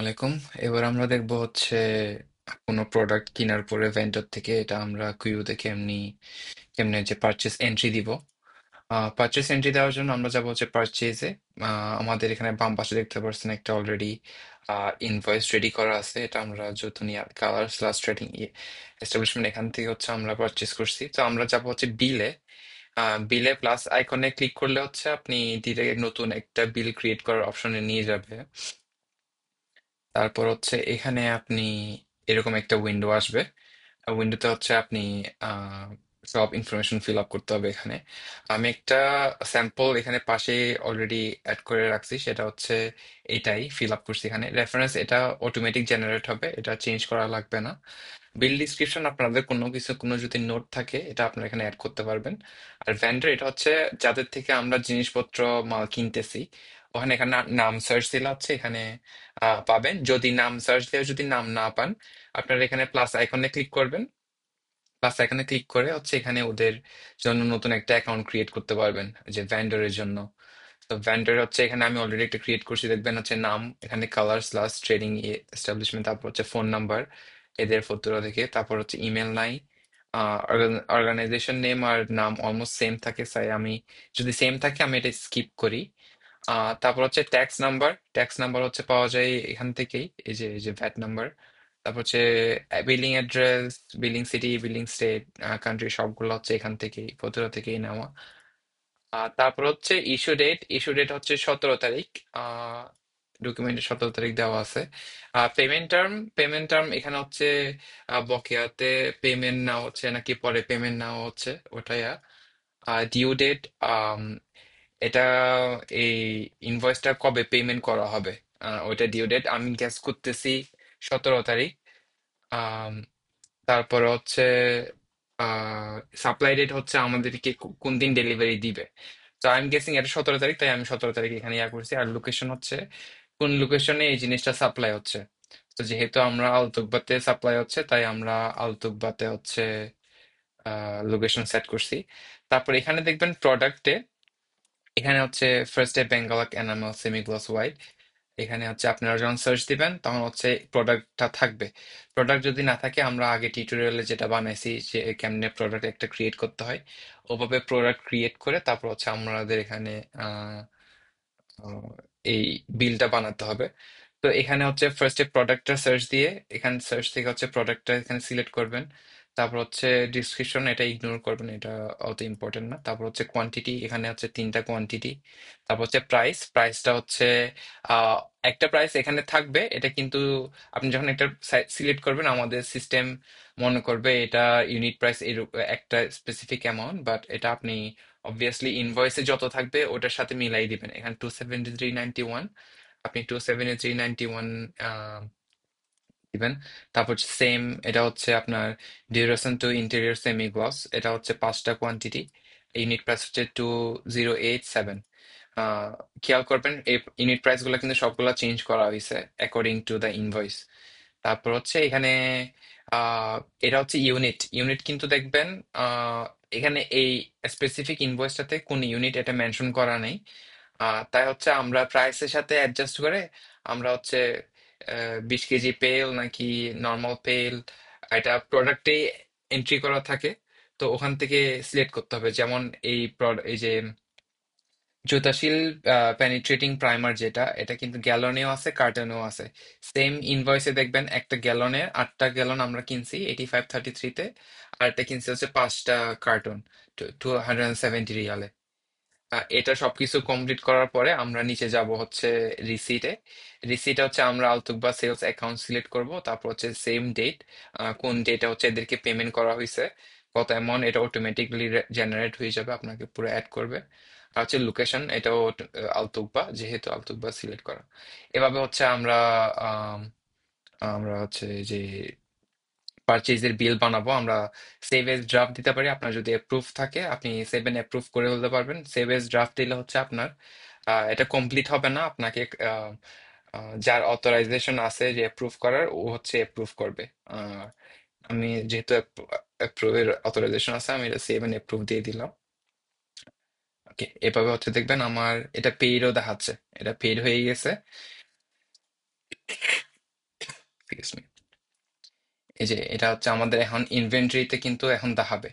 আলাইকুম। এবার আমরা দেখব হচ্ছে কোনো প্রোডাক্ট কেনার পরে ভেন্ডর থেকে এটা আমরা কিউতে কেমনে যে পারচেস এন্ট্রি দিব। পারচেস এন্ট্রি দেওয়ার জন্য আমরা যাবো হচ্ছে পারচেজে। আমাদের এখানে বাম পাশে দেখতে পাচ্ছেন একটা অলরেডি ইনভয়েস রেডি করা আছে। এটা আমরা যতনিয়া কালার স্লাস ট্রেডিং এস্টাবলিশমেন্ট এখান থেকে হচ্ছে আমরা পারচেস করছি। তো আমরা যাবো হচ্ছে বিলে। বিলে প্লাস আইকনে ক্লিক করলে হচ্ছে আপনি ডিরেক্ট নতুন একটা বিল ক্রিয়েট করার অপশনে নিয়ে যাবে। তারপর হচ্ছে এখানে আপনি এরকম একটা উইন্ডো আসবে। উইন্ডোতে হচ্ছে আপনি আহ, সব ইনফরমেশন ফিল আপ করতে হবে এখানে। আমি একটা স্যাম্পল এখানে পাশে অলরেডি অ্যাড করে রাখছি, সেটা হচ্ছে এটাই ফিল আপ করছি এখানে। রেফারেন্স এটা অটোমেটিক জেনারেট হবে, এটা চেঞ্জ করা লাগবে না। বিল ডিসক্রিপশন আপনাদের কোনো যদি নোট থাকে এটা আপনারা এখানে অ্যাড করতে পারবেন। আর ভেন্ডর এটা হচ্ছে যাদের থেকে আমরা জিনিসপত্র মাল কিনতেছি, ওখানে এখানে নাম সার্চ দিলে হচ্ছে এখানে পাবেন। যদি নাম সার্চ দিয়ে যদি নাম না পান, আপনারা এখানে প্লাস আইকনে ক্লিক করবেন। প্লাস আইকনে ক্লিক করে হচ্ছে এখানে ওদের জন্য নতুন একটা অ্যাকাউন্ট ক্রিয়েট করতে পারবেন, যে ভেন্ডরের জন্য। তো ভেন্ডর হচ্ছে এখানে আমি অলরেডি একটা ক্রিয়েট করছি, দেখবেন হচ্ছে নাম এখানে কালার স্লাস ট্রেডিং এস্টাবলিশমেন্ট, তারপর হচ্ছে ফোন নাম্বার এদের ফটোরা থেকে, তারপর হচ্ছে ইমেল নাই। অর্গানাইজেশন নেম আর নাম অলমোস্ট সেম থাকে, তাই আমি যদি সেম থাকে আমি এটা স্কিপ করি। তারপর হচ্ছে ট্যাক্স নাম্বার হচ্ছে পাওয়া যায় এখান থেকেই, এই যে ভ্যাট নাম্বার। তারপর হচ্ছে billing address, billing city, billing state, country সবগুলো হচ্ছে এখান থেকেই ফতুরা থেকেই নেওয়া। তারপর হচ্ছে ইস্যু ডেট হচ্ছে 17 তারিখ। ডকুমেন্টের 17 তারিখ দেওয়া আছে। পেমেন্ট টার্ম এখানে হচ্ছে বকেয়াতে পেমেন্ট নেওয়া হচ্ছে নাকি পরে পেমেন্ট নেওয়া হচ্ছে ওটাই। ডিউ ডেট, এটা এই ইনভয়েসটা কবে পেমেন্ট করা হবে, ওইটা ডিউ ডেট আমি গ্যাস করতেছি 17 তারিখ। আম, তারপর হচ্ছে সাপ্লাই ডেট হচ্ছে আমাদেরকে কোন দিন ডেলিভারি দিবে। তো আই এম গেসিং এটা 17 তারিখ, তাই আমি 17 তারিখ এখানে করছি। আর লোকেশন হচ্ছে কোন লোকেশনে এই জিনিসটা সাপ্লাই হচ্ছে। তো যেহেতু আমরা আলতুকবাতে সাপ্লাই হচ্ছে, তাই আমরা আলতুকবাতে হচ্ছে লোকেশন সেট করছি। তারপর এখানে দেখবেন প্রোডাক্টে, এখানে হচ্ছে ফার্স্টে বেঙ্গলাক এনামেল সেমি গ্লস হোয়াইট। এখানে হচ্ছে আপনারা যখন সার্চ দিবেন তখন হচ্ছে প্রোডাক্টটা থাকবে। প্রোডাক্ট যদি না থাকে, আমরা আগে টিউটোরিয়ালে যেটা বানাইছি যে কেমনে প্রোডাক্ট একটা ক্রিয়েট করতে হয়, ওভাবে প্রোডাক্ট ক্রিয়েট করে তারপর হচ্ছে আমাদের এখানে আহ, আহ, এই বিলটা বানাতে হবে। তো এখানে হচ্ছে ফার্স্টে প্রোডাক্টটা সার্চ দিয়ে, এখানে সার্চ থেকে হচ্ছে প্রোডাক্টটা এখানে সিলেক্ট করবেন। তারপর হচ্ছে ডিসক্রিপশন, এটা ইগনোর করবেন, এটা অত ইম্পর্টেন্ট না। তারপর হচ্ছে কোয়ান্টিটি, এখানে হচ্ছে 3টা কোয়ান্টিটি। তারপর হচ্ছে প্রাইসটা হচ্ছে আহ, একটা প্রাইস এখানে থাকবে, এটা কিন্তু আপনি যখন একটা সিলেক্ট করবেন আমাদের সিস্টেম মনে করবে এটা ইউনিট প্রাইস এর একটা স্পেসিফিক অ্যামাউন্ট, বাট এটা আপনি অবভিয়াসলি ইনভয়েসে যত থাকবে ওটার সাথে মিলাই দিবেন। এখানে 273.91, আপনি 273.91 দিবেন। তারপর সেম, এটা হচ্ছে আপনার duration two interior semi gloss, এটা হচ্ছে 5টা কোয়ান্টিটি। ইউনিট প্রাইস হচ্ছে 2087। আহ খেয়াল করবেন এই ইউনিট প্রাইস গুলো কিন্তু সবগুলা চেঞ্জ করা হয়েছে অ্যাকর্ডিং টু দ্য ইনভয়েস। তারপর হচ্ছে এখানে আহ এটা হচ্ছে ইউনিট কিন্তু দেখবেন আহ এখানে এই স্পেসিফিক ইনভয়েসটাতে কোন ইউনিট এটা মেনশন করা নেই। তাই হচ্ছে আমরা প্রাইসের সাথে অ্যাডজাস্ট করে আমরা হচ্ছে 20 কেজি পেল নাকি নর্মাল পেল, এটা প্রোডাক্টে এন্ট্রি করা থাকে। তো ওখান থেকে সিলেক্ট করতে হবে। যেমন এই যে জুতাশীল পেনিট্রেটিং প্রাইমার যেটা, এটা কিন্তু গ্যালনেও আছে কার্টনেও আছে। সেম ইনভয়েসে দেখবেন একটা গ্যালনে 8টা গ্যালন আমরা কিনছি 8533-তে, আর এটা কিনছি হচ্ছে 5টা কার্টন 270 রিয়ালে। এটা সবকিছু কমপ্লিট করার পরে আমরা নিচে যাব হচ্ছে রিসিটে। রিসিটে হচ্ছে আমরা আলতুক সেলস অ্যাকাউন্ট সিলেক্ট করব, তারপর হচ্ছে সেম ডেট, কোন ডেটে হচ্ছে এদেরকে পেমেন্ট করা হয়েছে, কত অ্যামাউন্ট, এটা অটোমেটিকলি জেনারেট হয়ে যাবে, আপনাকে পুরো অ্যাড করবে। আর হচ্ছে লোকেশন, এটাও আলতুকবা, যেহেতু আলতুকবা সিলেক্ট করা। এভাবে হচ্ছে আম, আমরা হচ্ছে যে পারচেজের বিল বানাবো। আমরা সেভ এজ ড্রাফট দিতে পারি, আপনার যদি অ্যাপ্রুভ থাকে আপনি সেভ এন্ড অ্যাপ্রুভ করে ফেলতে পারবেন। সেভ এজ ড্রাফট দিলে হচ্ছে আপনার এটা কমপ্লিট হবে না, আপনাকে যার অথরাইজেশন আছে যে অ্যাপ্রুভ করার, ও হচ্ছে অ্যাপ্রুভ করবে। আহ, আমি যেহেতু অ্যাপ্রুভের অথরাইজেশন আছে, আমি এটা সেভ এন্ড অ্যাপ্রুভ দিয়ে দিলাম। ওকে, এভাবে হচ্ছে দেখবেন আমার এটা পেইডও দেখাচ্ছে, এটা পেইড হয়ে গেছে। এক্সকিউজ মি, এই যে এটা হচ্ছে আমাদের এখন ইনভেন্টরিতে কিন্তু এখন দেখাবে